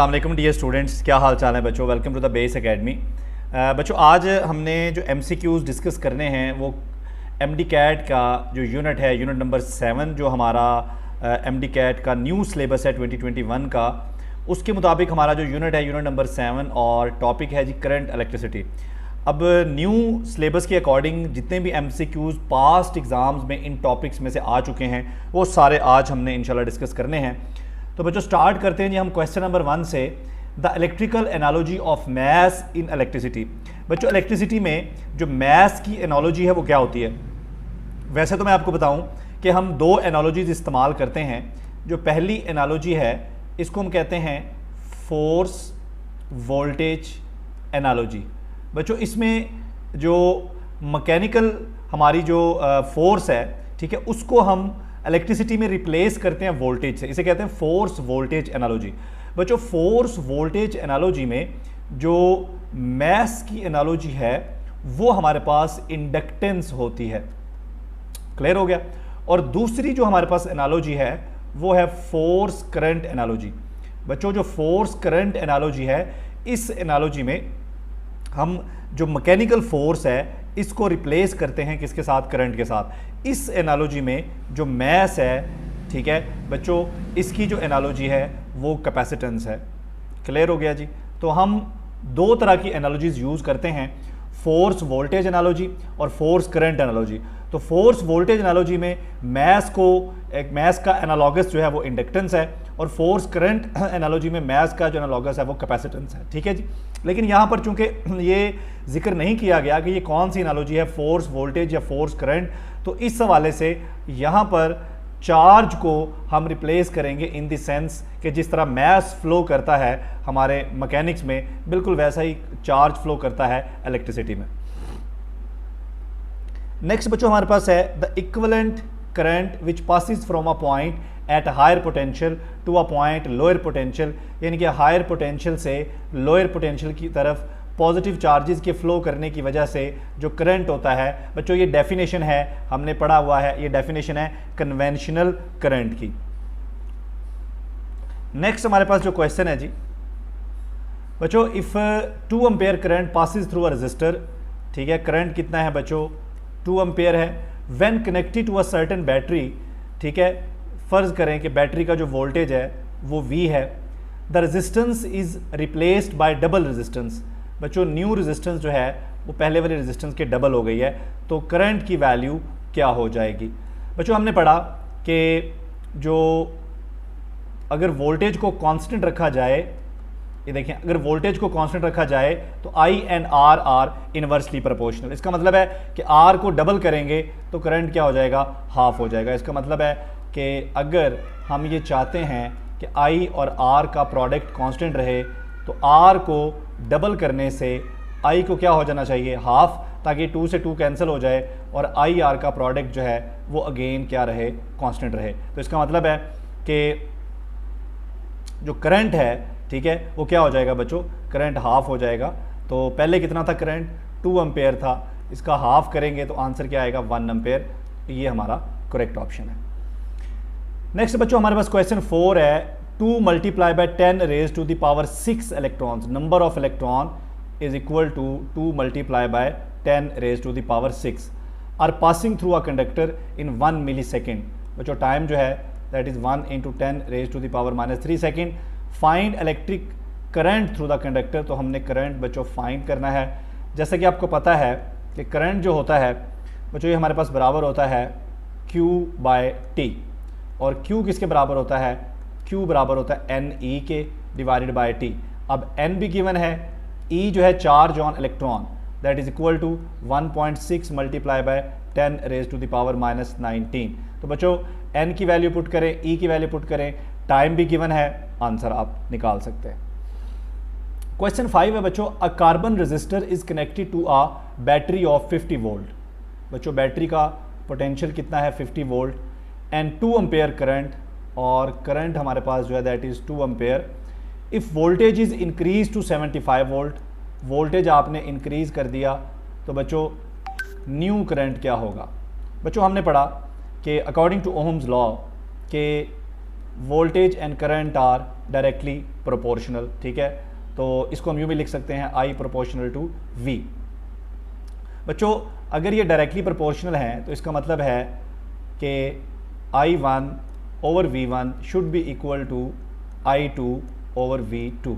अस्सलाम वालेकुम dear students, क्या हाल चाल है बच्चों। Welcome to the Base Academy. बच्चों आज हमने जो MCQs डिस्कस करने हैं वो MD कैट का जो यूनिट है, यूनिट नंबर 7 जो हमारा MD कैट का न्यू सिलेबस है 2021 का, उसके मुताबिक हमारा जो यूनिट है यूनिट नंबर 7 और टॉपिक है जी करंट इलेक्ट्रिसिटी। अब न्यू सिलेबस के अकॉर्डिंग जितने भी MCQs पास्ट एग्ज़ाम्स में इन टॉपिक्स में से आ चुके हैं वो सारे आज हमने इंशाल्लाह डिस्कस करने हैं। तो बच्चों स्टार्ट करते हैं जी हम क्वेश्चन नंबर 1 से। The electrical analogy of mass in electricity. बच्चों इलेक्ट्रिसिटी में जो मैस की एनालॉजी है वो क्या होती है। वैसे तो मैं आपको बताऊं कि हम दो एनालॉजीज इस्तेमाल करते हैं। जो पहली एनालॉजी है इसको हम कहते हैं फोर्स वोल्टेज एनालॉजी। बच्चों इसमें जो मैकेनिकल हमारी जो फोर्स है, ठीक है, उसको हम इलेक्ट्रिसिटी में रिप्लेस करते हैं वोल्टेज से। इसे कहते हैं फोर्स वोल्टेज एनालॉजी। बच्चों फोर्स वोल्टेज एनालॉजी में जो मैस की एनालॉजी है वो हमारे पास इंडक्टेंस होती है। क्लियर हो गया। और दूसरी जो हमारे पास एनालॉजी है वो है फोर्स करंट एनालॉजी। बच्चों जो फोर्स करंट एनालॉजी है, इस एनालॉजी में हम जो मैकेनिकल फोर्स है इसको रिप्लेस करते हैं किसके साथ, करंट के साथ। इस एनालॉजी में जो मैस है, ठीक है बच्चों, इसकी जो एनालॉजी है वो कैपेसिटेंस है। क्लियर हो गया जी। तो हम दो तरह की एनालॉजीज यूज़ करते हैं, फोर्स वोल्टेज एनालॉजी और फोर्स करंट एनालॉजी। तो फोर्स वोल्टेज एनालॉजी में मैस का एनालॉगस जो है वो इंडक्टेंस है और फोर्स करंट एनालॉजी में मैस का जो एनालॉगस है वो कैपेसिटेंस है। ठीक है जी। लेकिन यहाँ पर चूंकि ये जिक्र नहीं किया गया कि ये कौन सी एनालॉजी है, फोर्स वोल्टेज या फोर्स करंट, तो इस हवाले से यहाँ पर चार्ज को हम रिप्लेस करेंगे इन द सेंस कि जिस तरह मैस फ्लो करता है हमारे मैकेनिक्स में, बिल्कुल वैसा ही चार्ज फ्लो करता है इलेक्ट्रिसिटी में। नेक्स्ट बच्चों हमारे पास है the equivalent current which passes from a point at higher potential to a point lower potential, यानी कि हायर पोटेंशियल से लोअर पोटेंशियल की तरफ पॉजिटिव चार्जेस के फ्लो करने की वजह से जो करंट होता है। बच्चों ये डेफिनेशन है, हमने पढ़ा हुआ है, ये डेफिनेशन है कन्वेंशनल करंट की। नेक्स्ट हमारे पास जो क्वेश्चन है जी बच्चों, if 2 ampere current passes through a resistor, ठीक है, करंट कितना है बच्चों 2 एम्पेयर है, when connected to a certain battery, ठीक है, फर्ज करें कि बैटरी का जो वोल्टेज है वो V है, the resistance is replaced by double resistance. बच्चों न्यू रेजिस्टेंस जो है वो पहले वाले रेजिस्टेंस के डबल हो गई है, तो करंट की वैल्यू क्या हो जाएगी। बच्चों हमने पढ़ा कि जो अगर वोल्टेज को कांस्टेंट रखा जाए, ये देखें, अगर वोल्टेज को कांस्टेंट रखा जाए तो I and R are inversely proportional. इसका मतलब है कि R को डबल करेंगे तो करंट क्या हो जाएगा, हाफ हो जाएगा। इसका मतलब है कि अगर हम ये चाहते हैं कि I और R का प्रोडक्ट कांस्टेंट रहे तो R को डबल करने से I को क्या हो जाना चाहिए, हाफ, ताकि 2 से 2 कैंसिल हो जाए और I R का प्रोडक्ट जो है वो अगेन क्या रहे, कांस्टेंट रहे। तो इसका मतलब है कि जो करंट है, ठीक है, वो क्या हो जाएगा बच्चों, करंट हाफ हो जाएगा। तो पहले कितना था करंट, 2 एम्पेयर था, इसका हाफ करेंगे तो आंसर क्या आएगा 1 एम्पेयर। ये हमारा करेक्ट ऑप्शन है। नेक्स्ट बच्चों हमारे पास क्वेश्चन 4 है, 2 multiply by 10 raise to the power 6 electrons, number of electron is equal to 2 multiply by 10 raise to the power 6 are passing through a conductor in 1 millisecond. बच्चों time जो है that is 1 × 10 raise to the power -3 second. Find electric current through the conductor. तो हमने current बच्चों find करना है। जैसा कि आपको पता है कि करंट जो होता है बच्चों ये हमारे पास बराबर होता है Q/T, और Q किसके बराबर होता है, Q बराबर होता है NE के डिवाइडेड बाय T। अब N भी गिवन है, E जो है charge on electron, that is equal to 1.6 multiply by 10 raise to the power -19। तो बच्चों N की वैल्यू पुट करें, E की वैल्यू पुट करें, टाइम भी गिवन है, आंसर आप निकाल सकते हैं। क्वेश्चन 5 है बच्चों, a carbon resistor is connected to a battery of 50 volt. बच्चों बैटरी का पोटेंशियल कितना है 50 वोल्ट एंड 2 एम्पेयर करंट, और करंट हमारे पास जो है that is 2 ampere. If voltage is increase to 75 volt, voltage आपने इंक्रीज कर दिया तो बच्चों न्यू करंट क्या होगा। बच्चों हमने पढ़ा कि अकॉर्डिंग टू ओहम्स लॉ के voltage and current are directly proportional, ठीक है। तो इसको हम यूँ भी लिख सकते हैं I प्रोपोर्शनल टू V। बच्चों अगर ये डायरेक्टली प्रोपोर्शनल है तो इसका मतलब है कि I1 over V1 should be equal to I2 over V2,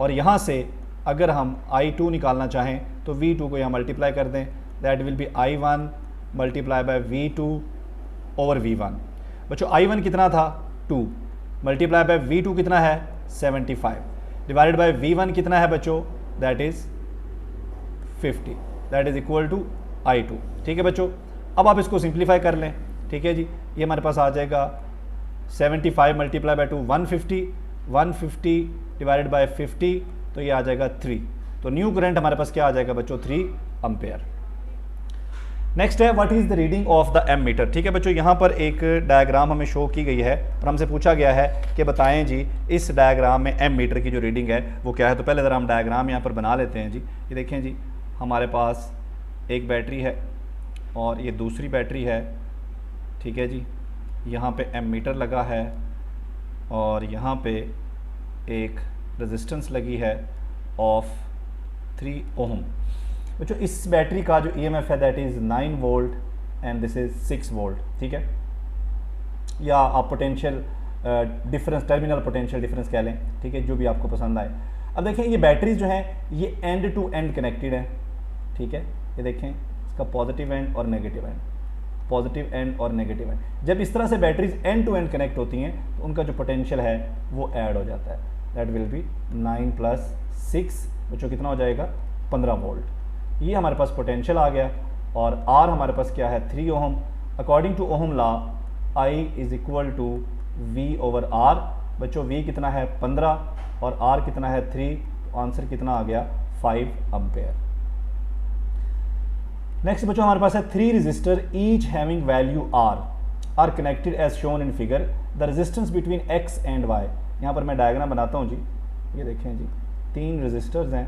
और यहाँ से अगर हम I2 निकालना चाहें तो V2 को यहाँ मल्टीप्लाई कर दें, that will be I1 multiply by V2 over V1। बच्चों I1 कितना था 2, मल्टीप्लाई बाय V2 कितना है 75, डिवाइडेड बाय V1 कितना है बच्चों, that is 50, that is equal to I2। ठीक है बच्चों, अब आप इसको सिंप्लीफाई कर लें। ठीक है जी, ये हमारे पास आ जाएगा 75 मल्टीप्लाई बाय 2 150, 150 डिवाइडेड बाय 50, तो ये आ जाएगा 3। तो न्यू करंट हमारे पास क्या आ जाएगा बच्चों 3 एम्पेयर। नेक्स्ट है what is the reading of the ammeter. ठीक है बच्चों, यहाँ पर एक डायग्राम हमें शो की गई है और हमसे पूछा गया है कि बताएं जी इस डायग्राम में एम मीटर की जो रीडिंग है वो क्या है। तो पहले ज़रा हम डायग्राम यहाँ पर बना लेते हैं जी। ये देखें जी, हमारे पास एक बैटरी है और ये दूसरी बैटरी है। ठीक है जी, यहाँ पे एम मीटर लगा है और यहाँ पे एक रेजिस्टेंस लगी है ऑफ 3 ओम। बच्चों इस बैटरी का जो ईएमएफ है that is 9 volt and this is 6 volt. ठीक है, या आप potential difference, terminal potential difference कह लें। ठीक है, जो भी आपको पसंद आए। अब देखें ये बैटरीज जो हैं ये एंड टू एंड कनेक्टेड है। ठीक है, ये देखें इसका पॉजिटिव एंड और नेगेटिव एंड, पॉजिटिव एंड और नेगेटिव एंड। जब इस तरह से batteries end to end connect होती हैं तो उनका जो पोटेंशियल है वो ऐड हो जाता है, दैट विल बी 9 प्लस 6, बच्चों कितना हो जाएगा 15 वोल्ट। ये हमारे पास पोटेंशियल आ गया और R हमारे पास क्या है 3 ohm. According to ohm law I is equal to V over R। बच्चों V कितना है 15 और R कितना है 3, तो आंसर कितना आ गया 5 एम्पेयर। नेक्स्ट बच्चों हमारे पास है 3 resistor each having value R are connected as shown in figure. The resistance between X and Y। यहाँ पर मैं डायग्राम बनाता हूँ जी। ये देखें जी, 3 रजिस्टर्स हैं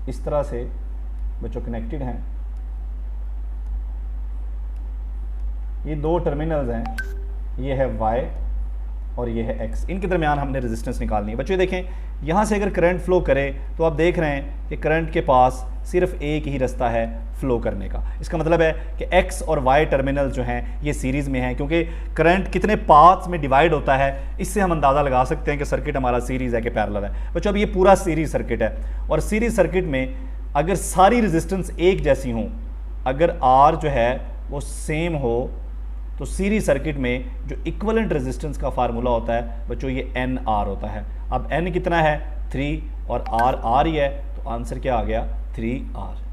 इस तरह से बच्चों कनेक्टेड हैं। ये 2 टर्मिनल्स हैं, ये है Y और ये है X। इनके दरमियान हमने रेजिस्टेंस निकालनी है। बच्चों देखें यहाँ से अगर करंट फ्लो करे तो आप देख रहे हैं कि करंट के पास सिर्फ एक ही रास्ता है फ्लो करने का। इसका मतलब है कि X और Y टर्मिनल जो हैं ये सीरीज़ में हैं, क्योंकि करंट कितने पाथ्स में डिवाइड होता है इससे हम अंदाज़ा लगा सकते हैं कि सर्किट हमारा सीरीज़ है कि पैरेलल है। बच्चों अब ये पूरा सीरीज़ सर्किट है और सीरीज़ सर्किट में अगर सारी रेजिस्टेंस एक जैसी हों, अगर R जो है वो सेम हो, तो सीरीज सर्किट में जो इक्विवेलेंट रेजिस्टेंस का फार्मूला होता है बच्चों ये NR होता है। अब N कितना है 3 और R ही है, तो आंसर क्या आ गया 3R।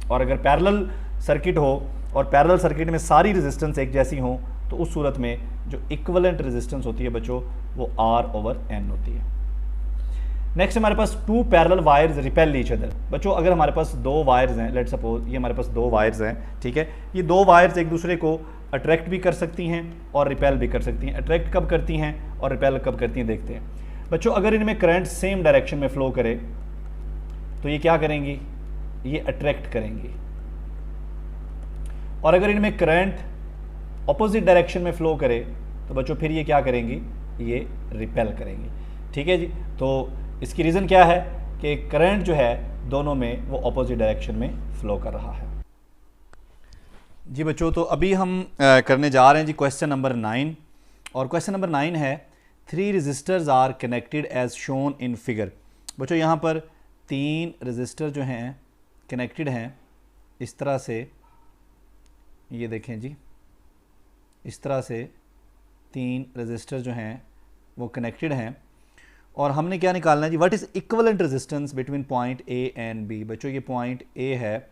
और अगर पैरेलल सर्किट हो और पैरेलल सर्किट में सारी रेजिस्टेंस एक जैसी हो तो उस सूरत में जो इक्विवेलेंट रेजिस्टेंस होती है बच्चों वो R ओवर N होती है। नेक्स्ट हमारे पास 2 parallel wires repel each other. बच्चों अगर हमारे पास 2 वायर्स हैं, लेट सपोज ये हमारे पास 2 वायर्स हैं। ठीक है, ये 2 वायर्स एक दूसरे को अट्रैक्ट भी कर सकती हैं और रिपेल भी कर सकती हैं। अट्रैक्ट कब करती हैं और रिपेल कब करती हैं देखते हैं। बच्चों अगर इनमें करंट सेम डायरेक्शन में फ्लो करे तो ये क्या करेंगी, ये अट्रैक्ट करेंगी, और अगर इनमें करंट ऑपोजिट डायरेक्शन में फ्लो करे तो बच्चों फिर ये क्या करेंगी, ये रिपेल करेंगी। ठीक है जी, तो इसकी रीज़न क्या है कि करंट जो है दोनों में वो ऑपोजिट डायरेक्शन में फ्लो कर रहा है। जी बच्चों, तो अभी हम करने जा रहे हैं जी क्वेश्चन नंबर 9, और क्वेश्चन नंबर 9 है 3 resistors are connected as shown in figure. बच्चों यहाँ पर 3 रजिस्टर जो हैं कनेक्टेड हैं इस तरह से, ये देखें जी इस तरह से 3 रजिस्टर जो हैं वो कनेक्टेड हैं, और हमने क्या निकालना है जी, what is equivalent resistance between point A and B। बच्चों ये पॉइंट A है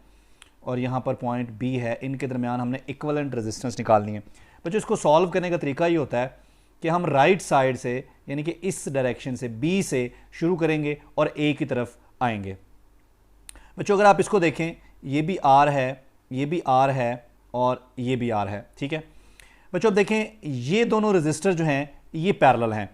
और यहाँ पर पॉइंट B है, इनके दरमियान हमने इक्विवेलेंट रेजिस्टेंस निकालनी है। बच्चों इसको सॉल्व करने का तरीका ये होता है कि हम राइट साइड से यानी कि इस डायरेक्शन से B से शुरू करेंगे और A की तरफ आएंगे। बच्चों अगर आप इसको देखें, ये भी R है, ये भी R है और ये भी R है। ठीक है बच्चों, अब देखें ये दोनों रेजिस्टर जो हैं ये पैरेलल हैं,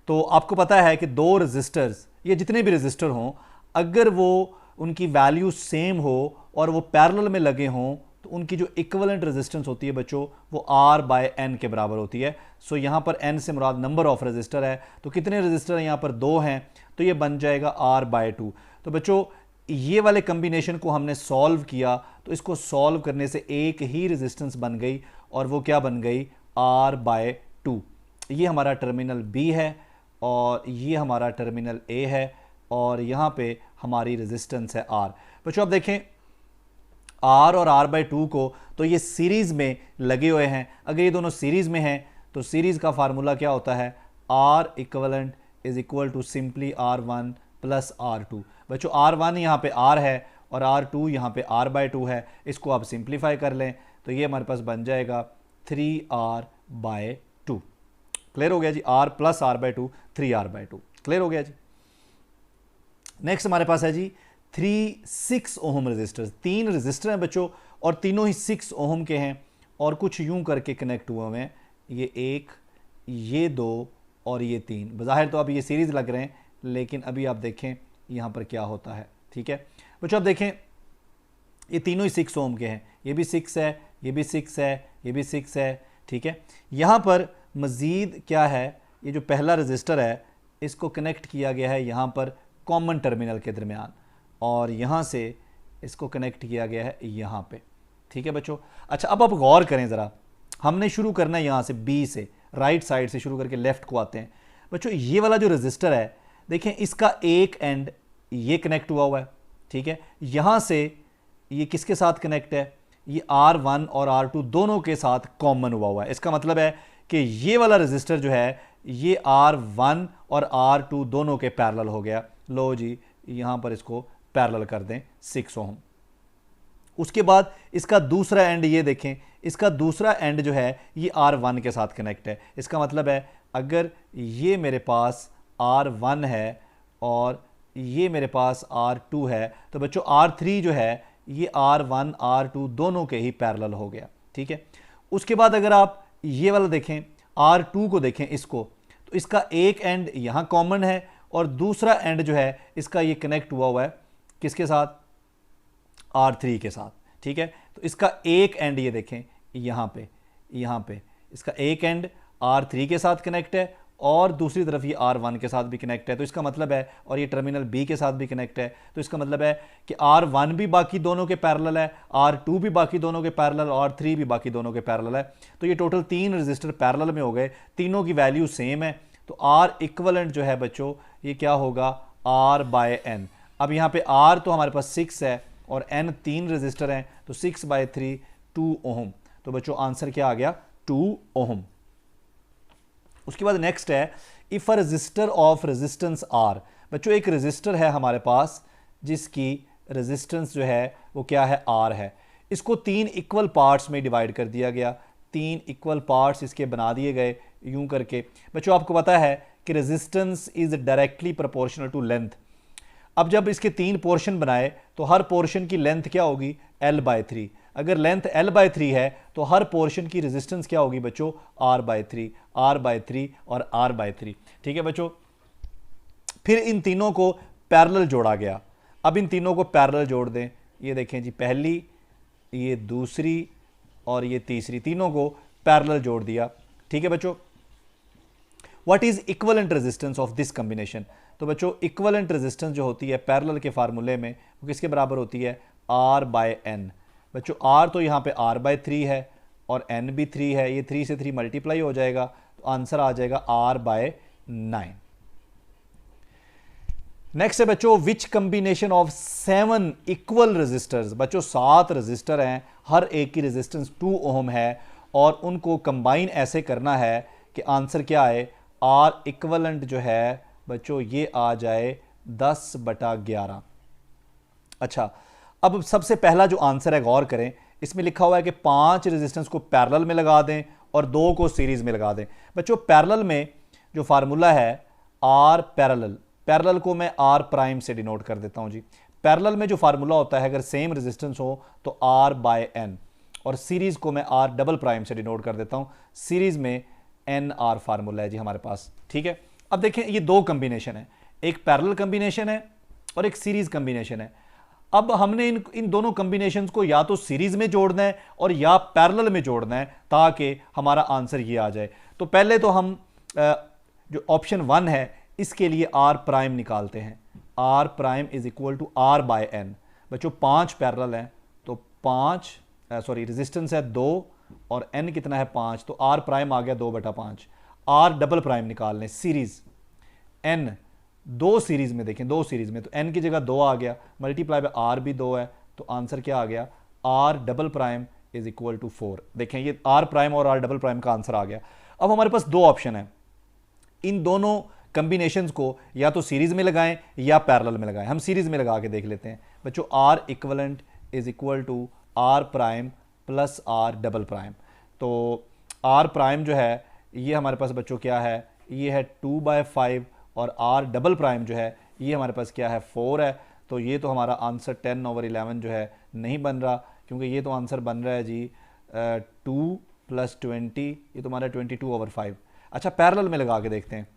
तो आपको पता है कि 2 रेजिस्टर्स, ये जितने भी रेजिस्टर हों, अगर वो उनकी वैल्यू सेम हो और वो पैरेलल में लगे हों तो उनकी जो इक्विवेलेंट रेजिस्टेंस होती है बच्चों वो R/N के बराबर होती है। सो यहाँ पर N से मुराद नंबर ऑफ रेजिस्टर है, तो कितने रेजिस्टर हैं यहाँ पर 2 हैं, तो ये बन जाएगा R/2। तो बच्चों ये वाले कम्बिनेशन को हमने सॉल्व किया, तो इसको सॉल्व करने से एक ही रेजिस्टेंस बन गई और वो क्या बन गई R/2। ये हमारा टर्मिनल B है और ये हमारा टर्मिनल A है और यहाँ पे हमारी रेजिस्टेंस है R। बच्चों आप देखें R और R/2 को तो ये सीरीज़ में लगे हुए हैं। अगर ये दोनों सीरीज़ में हैं तो सीरीज़ का फार्मूला क्या होता है, R equivalent is equal to simply R1 plus R2। बच्चों R1 यहाँ पे R है और R2 यहाँ पे R/2 है, इसको आप सिंप्लीफाई कर लें तो ये हमारे पास बन जाएगा 3R/2। क्लियर हो गया जी, R plus R/2 3R/2। Clear हो गया जी। नेक्स्ट हमारे पास है जी 6 ओम रजिस्टर्स। 3 रजिस्टर हैं बच्चों और तीनों ही 6 ओम के हैं और कुछ यूं करके कनेक्ट हुए हुए हैं, ये 1, ये 2 और ये 3। बज़ाहिर तो अब ये सीरीज़ लग रहे हैं, लेकिन अभी आप देखें यहाँ पर क्या होता है। ठीक है बच्चों, आप देखें ये तीनों ही 6 ओम के हैं, ये भी 6 है, ये भी 6 है, ये भी 6 है। ठीक है, यहाँ पर मज़ीद क्या है, ये जो पहला रजिस्टर है इसको कनेक्ट किया गया है यहाँ पर कॉमन टर्मिनल के दरमियान और यहाँ से इसको कनेक्ट किया गया है यहाँ पे। ठीक है बच्चों, अच्छा अब आप गौर करें ज़रा, हमने शुरू करना है यहाँ से B से, राइट साइड से शुरू करके लेफ़्ट को आते हैं। बच्चों ये वाला जो रजिस्टर है देखें, इसका एक एंड ये कनेक्ट हुआ है। ठीक है, यहाँ से ये किसके साथ कनेक्ट है, ये R1 और R2 दोनों के साथ कॉमन हुआ है। इसका मतलब है कि ये वाला रजिस्टर जो है ये R1 और R2 दोनों के पैरेलल हो गया। लो जी, यहाँ पर इसको पैरेलल कर दें 6 ओम। उसके बाद इसका दूसरा एंड ये देखें, इसका दूसरा एंड जो है ये R1 के साथ कनेक्ट है। इसका मतलब है अगर ये मेरे पास R1 है और ये मेरे पास R2 है तो बच्चों R3 जो है ये R1 R2 दोनों के ही पैरेलल हो गया। ठीक है, उसके बाद अगर आप ये वाला देखें R2 को देखें, इसको तो इसका एक एंड यहाँ कॉमन है और दूसरा एंड जो है इसका ये कनेक्ट हुआ है किसके साथ, R3 के साथ। ठीक है, तो इसका एक एंड ये देखें यहाँ पे इसका एक एंड R3 के साथ कनेक्ट है और दूसरी तरफ ये R1 के साथ भी कनेक्ट है। तो इसका मतलब है, और ये टर्मिनल B के साथ भी कनेक्ट है, तो इसका मतलब है कि R1 भी बाकी दोनों के पैरेलल है, R2 भी बाकी दोनों के पैरेलल और R3 भी बाकी दोनों के पैरेलल है। तो ये टोटल 3 रजिस्टर पैरेलल में हो गए, तीनों की वैल्यू सेम है। तो R इक्वलेंट जो है बच्चों ये क्या होगा, R/N। अब यहाँ पे R तो हमारे पास 6 है और N 3 रजिस्टर हैं, तो 6/3 2 ओम। तो बच्चों आंसर क्या आ गया, 2 ओम। उसके बाद नेक्स्ट है if a resistor of resistance R। बच्चों एक रजिस्टर है हमारे पास जिसकी रेजिस्टेंस जो है वो क्या है, R है। इसको 3 इक्वल पार्ट्स में डिवाइड कर दिया गया, 3 इक्वल पार्ट्स इसके बना दिए गए यूं करके। बच्चों आपको पता है कि resistance is directly proportional to length. अब जब इसके 3 पोर्शन बनाए तो हर पोर्शन की लेंथ क्या होगी, L/3। अगर लेंथ L/3 है तो हर पोर्शन की रेजिस्टेंस क्या होगी बच्चों, R/3 और R/3। ठीक है बच्चों, फिर इन तीनों को पैरेलल जोड़ा गया। अब इन तीनों को पैरेलल जोड़ दें, ये देखें जी, पहली, ये दूसरी और ये तीसरी, तीनों को पैरेलल जोड़ दिया। ठीक है बच्चों, what is equivalent resistance of this combination. तो बच्चों इक्विवेलेंट रेजिस्टेंस जो होती है पैरेलल के फार्मूले में वो किसके बराबर होती है, R/N। बच्चों R तो यहाँ पे R/3 है और N भी 3 है, ये 3 से 3 मल्टीप्लाई हो जाएगा, तो आंसर आ जाएगा R/9। नेक्स्ट है बच्चों विच कम्बिनेशन ऑफ 7 इक्वल रजिस्टर्स। बच्चों 7 रजिस्टर हैं, हर एक की रेजिस्टेंस 2 ओम है और उनको कंबाइन ऐसे करना है कि आंसर क्या आए, R इक्वलेंट जो है बच्चों ये आ जाए 10/11। अच्छा, अब सबसे पहला जो आंसर है गौर करें, इसमें लिखा हुआ है कि 5 रेजिस्टेंस को पैरेलल में लगा दें और 2 को सीरीज में लगा दें। बच्चों पैरेलल में जो फार्मूला है R पैरेलल, पैरेलल को मैं R प्राइम से डिनोट कर देता हूं जी। पैरेलल में जो फार्मूला होता है अगर सेम रेजिस्टेंस हो तो R/N और सीरीज को मैं R डबल प्राइम से डिनोट कर देता हूं। सीरीज में NR फार्मूला है जी हमारे पास। ठीक है, अब देखें ये 2 कॉम्बिनेशन है, एक पैरेलल कॉम्बिनेशन है और एक सीरीज कॉम्बिनेशन है। अब हमने इन दोनों कॉम्बिनेशंस को या तो सीरीज में जोड़ना है और या पैरेलल में जोड़ना है ताकि हमारा आंसर ये आ जाए। तो पहले तो हम जो ऑप्शन 1 है इसके लिए आर प्राइम निकालते हैं। R prime is equal to R by N. बच्चों 5 पैरेलल हैं तो 5 रेजिस्टेंस है 2 और एन कितना है 5, तो आर प्राइम आ गया 2/5। आर डबल प्राइम निकाल लें सीरीज, एन 2 सीरीज में देखें, 2 सीरीज में तो एन की जगह 2 आ गया, मल्टीप्लाई बाय आर भी 2 है, तो आंसर क्या आ गया R double prime is equal to 4। देखें ये आर प्राइम और आर डबल प्राइम का आंसर आ गया। अब हमारे पास 2 ऑप्शन है, इन दोनों कॉम्बिनेशंस को या तो सीरीज में लगाएं या पैरेलल में लगाएं। हम सीरीज में लगा के देख लेते हैं बच्चों। R equivalent is equal to R prime plus R double prime. तो आर प्राइम जो है ये हमारे पास बच्चों क्या है, ये है 2/5 और आर डबल प्राइम जो है ये हमारे पास क्या है 4 है। तो ये तो हमारा आंसर 10/11 जो है नहीं बन रहा, क्योंकि ये तो आंसर बन रहा है जी 2 + 20, ये तो हमारा 22/5। अच्छा पैरेलल में लगा के देखते हैं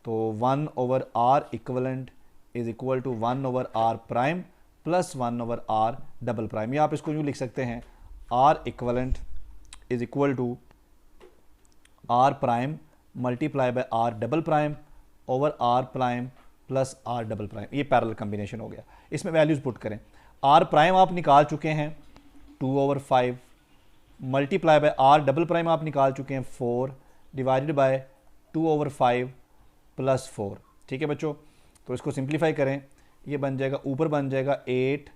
तो 1/r equivalent is equal to 1/r prime plus 1/r double prime, या आप इसको यूँ लिख सकते हैं r equivalent is equal to r prime multiply by r double prime over r prime plus r double prime. ये पैरेलल कॉम्बिनेशन हो गया। इसमें वैल्यूज पुट करें, r प्राइम आप निकाल चुके हैं 2/5 multiply by r double prime आप निकाल चुके हैं 4 डिवाइडेड बाय 2/5 प्लस 4। ठीक है बच्चों, तो इसको सिंप्लीफाई करें, ये बन जाएगा, ऊपर बन जाएगा 8,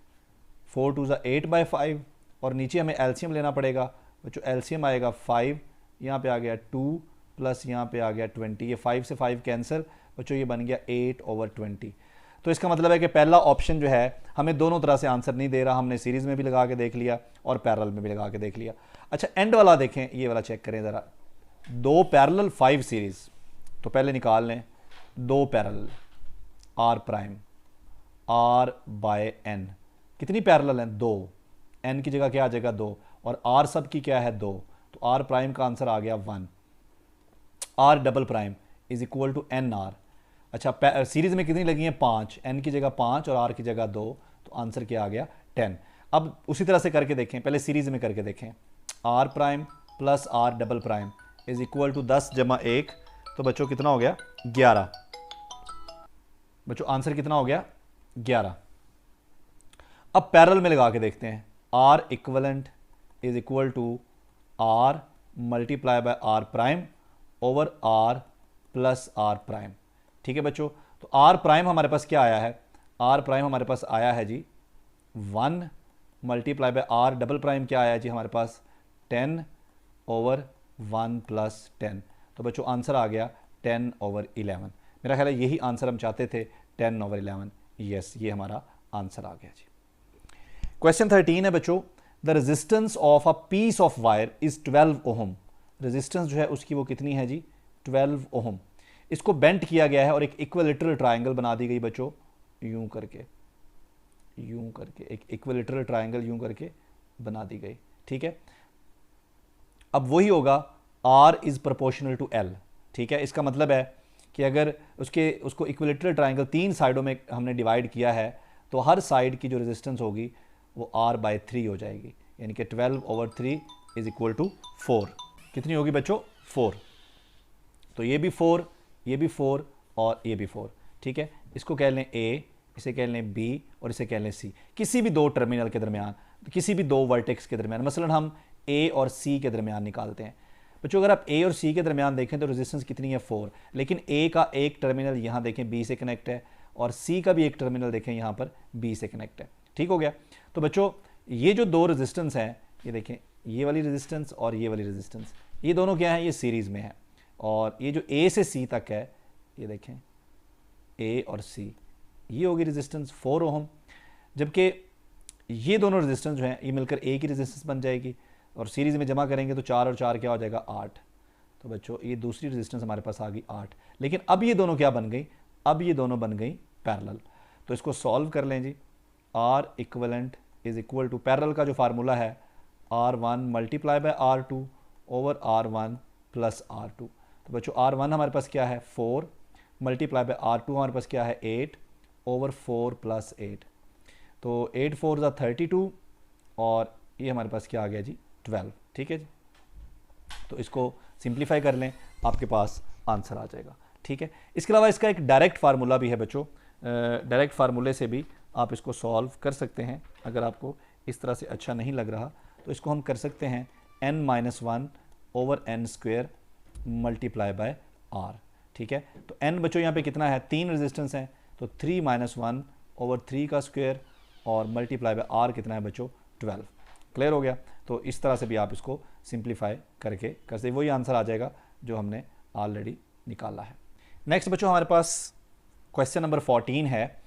4 2 = 8/5 और नीचे हमें एलसीएम लेना पड़ेगा बच्चों। एलसीएम आएगा 5, यहाँ पे आ गया 2 प्लस यहाँ पे आ गया 20, ये 5 से 5 कैंसिल बच्चों, ये बन गया 8/20। तो इसका मतलब है कि पहला ऑप्शन जो है हमें दोनों तरह से आंसर नहीं दे रहा, हमने सीरीज़ में भी लगा के देख लिया और पैरेलल में भी लगा के देख लिया। अच्छा एंड वाला देखें, ये वाला चेक करें ज़रा, 2 पैरेलल 5 सीरीज़। तो पहले निकाल लें 2 parallel R prime R by N, कितनी पैरेलल हैं 2, एन की जगह क्या आ जाएगा 2 और आर सब की क्या है 2, तो आर प्राइम का आंसर आ गया 1। R double prime is equal to N R. अच्छा सीरीज में कितनी लगी हैं 5, एन की जगह 5 और आर की जगह 2, तो आंसर क्या आ गया 10। अब उसी तरह से करके देखें, पहले सीरीज में करके देखें, R prime plus R double prime is equal to 10 + 1, तो बच्चों कितना हो गया 11। बच्चों आंसर कितना हो गया 11। अब पैरेलल में लगा के देखते हैं, R equivalent is equal to R multiply by R prime over R plus R prime. ठीक है बच्चों, तो आर प्राइम हमारे पास क्या आया है, आर प्राइम हमारे पास आया है जी 1 multiply by R double prime क्या आया जी हमारे पास 10/1 + 10। तो बच्चों आंसर आ गया 10/11। मेरा ख्याल है यही आंसर हम चाहते थे 10/11। यस, ये हमारा आंसर आ गया जी। क्वेश्चन 13 है बच्चों, the resistance of a piece of wire is 12 ohm. Resistance जो है उसकी वो कितनी है जी 12 ओहम। इसको बेंट किया गया है और एक इक्विलेटरल ट्रायंगल बना दी गई बच्चों, यूं करके एक इक्विलेटरल ट्रायंगल यूं करके बना दी गई। ठीक है, अब वही होगा R इज प्रोपोर्शनल टू L। ठीक है, इसका मतलब है कि अगर उसको इक्विलेटरल ट्रायंगल 3 साइडों में हमने डिवाइड किया है तो हर साइड की जो रेजिस्टेंस होगी वो R/3 हो जाएगी, यानी कि 12/3 इज इक्वल टू 4। कितनी होगी बच्चों 4। तो ये भी 4, ये भी 4 और ये भी 4। ठीक है, इसको कह लें A, इसे कह लें B और इसे कह लें C। किसी भी 2 टर्मिनल के दरमियान, किसी भी 2 वर्टेक्स के दरमियान, मसलन हम A और C के दरमियान निकालते हैं। बच्चों अगर आप A और C के दरमियान देखें तो रेजिस्टेंस कितनी है 4, लेकिन A का एक टर्मिनल यहाँ देखें B से कनेक्ट है और C का भी एक टर्मिनल देखें यहाँ पर B से कनेक्ट है। ठीक हो गया। तो बच्चों ये जो 2 रेजिस्टेंस हैं, ये देखें, ये वाली रेजिस्टेंस और ये वाली रेजिस्टेंस, ये दोनों क्या है, ये सीरीज़ में है। और ये जो A से C तक है, ये देखें A और C, ये होगी रेजिस्टेंस 4 ओहम, जबकि ये दोनों रेजिस्टेंस जो हैं ये मिलकर एक ही रेजिस्टेंस बन जाएगी और सीरीज़ में जमा करेंगे तो 4 और 4 क्या हो जाएगा 8। तो बच्चों ये दूसरी रेजिस्टेंस हमारे पास आ गई 8। लेकिन अब ये दोनों क्या बन गई, अब ये दोनों बन गई पैरेलल। तो इसको सॉल्व कर लें जी, R equivalent is equal to, parallel का जो फार्मूला है R1 multiply by R2 over R1 plus R2। तो बच्चों R1 हमारे पास क्या है 4 मल्टीप्लाई बाय R2 हमारे पास क्या है 8 ओवर 4 + 8। तो 8 4 ज़ा 32 और ये हमारे पास क्या आ गया जी 12। ठीक है जी, तो इसको सिंप्लीफाई कर लें, आपके पास आंसर आ जाएगा। ठीक है, इसके अलावा इसका एक डायरेक्ट फार्मूला भी है बच्चों, डायरेक्ट फार्मूले से भी आप इसको सॉल्व कर सकते हैं। अगर आपको इस तरह से अच्छा नहीं लग रहा तो इसको हम कर सकते हैं n-1/n² मल्टीप्लाई बाय r। ठीक है, तो n बच्चों यहाँ पे कितना है, 3 रेजिस्टेंस हैं, तो 3 - 1/3 का स्क्वायर और मल्टीप्लाई बाय r कितना है बच्चों 12। क्लियर हो गया, तो इस तरह से भी आप इसको सिंप्लीफाई करके कर सकते, वही आंसर आ जाएगा जो हमने ऑलरेडी निकाला है। नेक्स्ट बच्चों हमारे पास क्वेश्चन नंबर 14 है,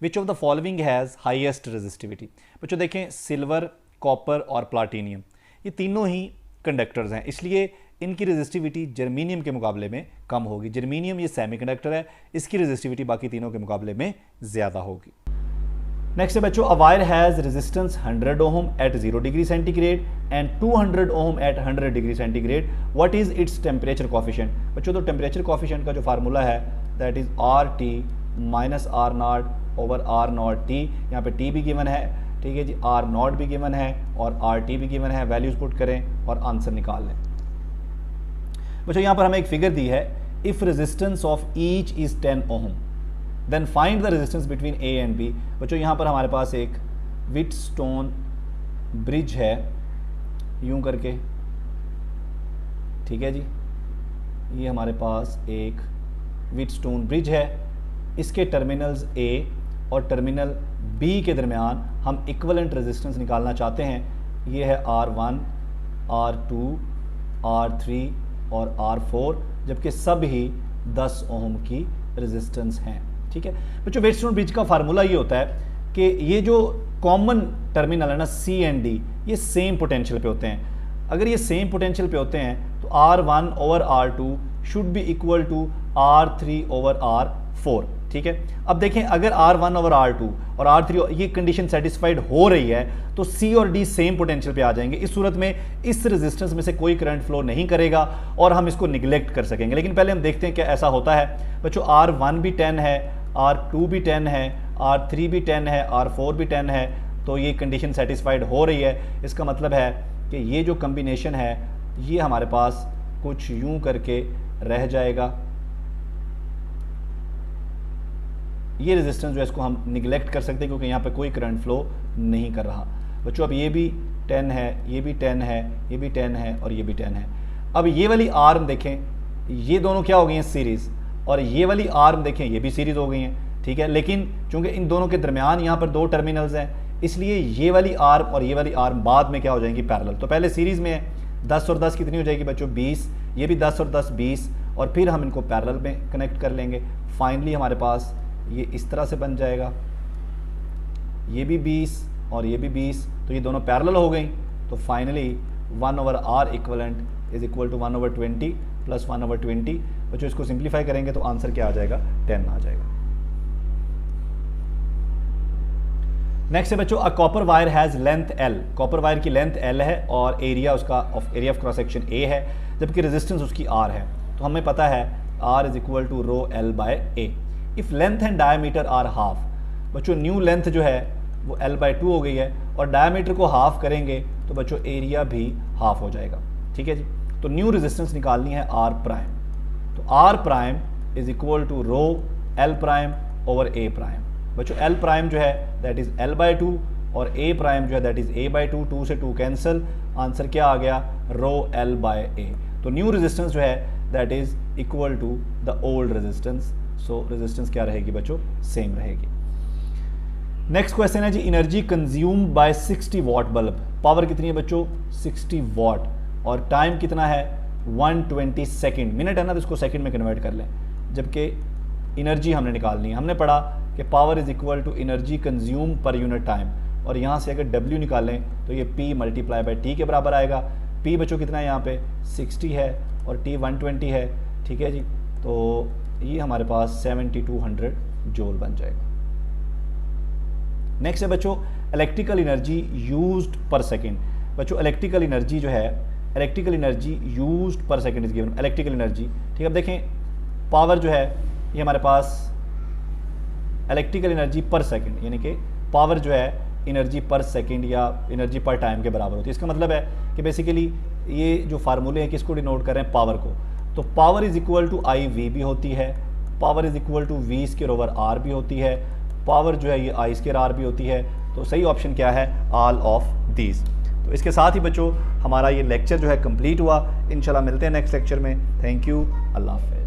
which of the following has highest resistivity. बच्चों देखें, सिल्वर, कॉपर और प्लाटीनियम ये तीनों ही कंडक्टर्स हैं, इसलिए इनकी रेजिस्टिविटी जर्मीनियम के मुकाबले में कम होगी। जर्मीनियम ये सेमीकंडक्टर है, इसकी रेजिस्टिविटी बाकी तीनों के मुकाबले में ज़्यादा होगी। नेक्स्ट है बच्चों, a wire has resistance 100 ohm at 0 degree centigrade and 200 ohm at 100 degree centigrade, what is its temperature coefficient. बच्चों तो टेम्परेचर कोफिशिएंट का जो फार्मूला है दैट इज़ RT - R0/R0T। यहाँ पे T भी गिवन है, ठीक है जी, R0 भी गिवन है और RT भी गिवन है। वैल्यूज पुट करें और आंसर निकाल लें। बच्चों यहाँ पर हमें एक फिगर दी है, if resistance of each is 10 ohm then find the resistance between A and B। बच्चों यहाँ पर हमारे पास एक व्हीटस्टोन ब्रिज है यूं करके, ठीक है जी, ये हमारे पास एक व्हीटस्टोन ब्रिज है, इसके टर्मिनल्स A और टर्मिनल B के दरमियान हम इक्विवेलेंट रेजिस्टेंस निकालना चाहते हैं। ये है R1, R2, R3 और R4, जबकि सब ही 10 ओम की रेजिस्टेंस हैं। ठीक है बच्चों, व्हीटस्टोन ब्रिज का फार्मूला ये होता है कि ये जो कॉमन टर्मिनल है ना C एंड D, ये सेम पोटेंशियल पे होते हैं। अगर ये सेम पोटेंशियल पे होते हैं तो R1/R2 should be equal to R3/R4। ठीक है, अब देखें अगर R1/R2 और R3 ये कंडीशन सेटिस्फाइड हो रही है तो C और D सेम पोटेंशियल पे आ जाएंगे। इस सूरत में इस रेजिस्टेंस में से कोई करंट फ्लो नहीं करेगा और हम इसको निगलेक्ट कर सकेंगे। लेकिन पहले हम देखते हैं क्या ऐसा होता है। बच्चों R1 भी 10 है, R2 भी 10 है, R3 भी 10 है, R4 भी 10 है, तो ये कंडीशन सेटिस्फाइड हो रही है। इसका मतलब है कि ये जो कम्बिनेशन है ये हमारे पास कुछ यूं करके रह जाएगा। ये रेजिस्टेंस जो है इसको हम निगलेक्ट कर सकते हैं क्योंकि यहाँ पे कोई करंट फ्लो नहीं कर रहा। बच्चों अब ये भी 10 है, ये भी 10 है, ये भी 10 है और ये भी 10 है। अब ये वाली आर्म देखें, ये दोनों क्या हो गई हैं सीरीज़, और ये वाली आर्म देखें ये भी सीरीज़ हो गई हैं। ठीक है, लेकिन चूंकि इन दोनों के दरमियान यहाँ पर 2 टर्मिनल्स हैं, इसलिए ये वाली आर्म और ये वाली आर्म बाद में क्या हो जाएंगी पैरेलल। तो पहले सीरीज़ में है 10 और 10 कितनी हो जाएगी बच्चों 20, ये भी 10 और 10 20, और फिर हम इनको पैरेलल में कनेक्ट कर लेंगे। फाइनली हमारे पास ये इस तरह से बन जाएगा, ये भी 20 और ये भी 20, तो ये दोनों पैरेलल हो गई। तो finally 1/R equivalent is equal to 1/20 plus 1/20। बच्चों इसको सिंप्लीफाई करेंगे तो आंसर क्या आ जाएगा 10 आ जाएगा। नेक्स्ट है बच्चों, a copper wire has length L। Copper wire की लेंथ L है और एरिया उसका area of cross section A है, जबकि रेजिस्टेंस उसकी R है। तो हमें पता है R is equal to ρL/A। If length and diameter are half, बच्चों न्यू लेंथ जो है वो L/2 हो गई है और डायमीटर को हाफ करेंगे तो बच्चों एरिया भी हाफ हो जाएगा। ठीक है जी, तो न्यू रेजिस्टेंस निकालनी है R प्राइम। तो R prime is equal to ρL'/A'। बच्चों L प्राइम जो है दैट इज L/2 और A प्राइम जो है दैट इज A/2, 2 से 2 कैंसिल, आंसर क्या आ गया ρL/A। तो न्यू रेजिस्टेंस जो है that is equal to the old resistance. So resistance क्या रहेगी बच्चों सेम रहेगी। नेक्स्ट क्वेश्चन है जी, energy consume by 60 watt bulb. Power कितनी है बच्चों 60 वाट और टाइम कितना है 120 सेकेंड। मिनट है ना तो इसको सेकेंड में कन्वर्ट कर लें, जबकि एनर्जी हमने निकालनी है। हमने पढ़ा कि power is equal to energy consume per unit time, और यहाँ से अगर W निकालें तो ये P मल्टीप्लाई बाय T के बराबर आएगा। P बच्चों कितना है यहाँ पे 60 है और T 120 है। ठीक है जी, तो ये हमारे पास 7200 जूल बन जाएगा। नेक्स्ट है बच्चों, इलेक्ट्रिकल एनर्जी यूज्ड पर सेकेंड। बच्चों इलेक्ट्रिकल एनर्जी जो है, इलेक्ट्रिकल एनर्जी यूज्ड पर second is given. Electrical energy, ठीक है, अब देखें पावर जो है ये हमारे पास इलेक्ट्रिकल एनर्जी पर सेकेंड यानी कि पावर जो है एनर्जी पर सेकंड या एनर्जी पर टाइम के बराबर होती है। इसका मतलब है कि बेसिकली ये जो फार्मूले हैं किसको डिनोट कर रहे हैं, पावर को। तो power is equal to I V भी होती है, power is equal to V square over R भी होती है, पावर जो है ये आई स्क्वायर आर भी होती है। तो सही ऑप्शन क्या है, ऑल ऑफ दीज। तो इसके साथ ही बच्चों हमारा ये लेक्चर जो है कंप्लीट हुआ। इंशाल्लाह मिलते हैं नेक्स्ट लेक्चर में। थैंक यू, अल्लाह हाफ़िज़।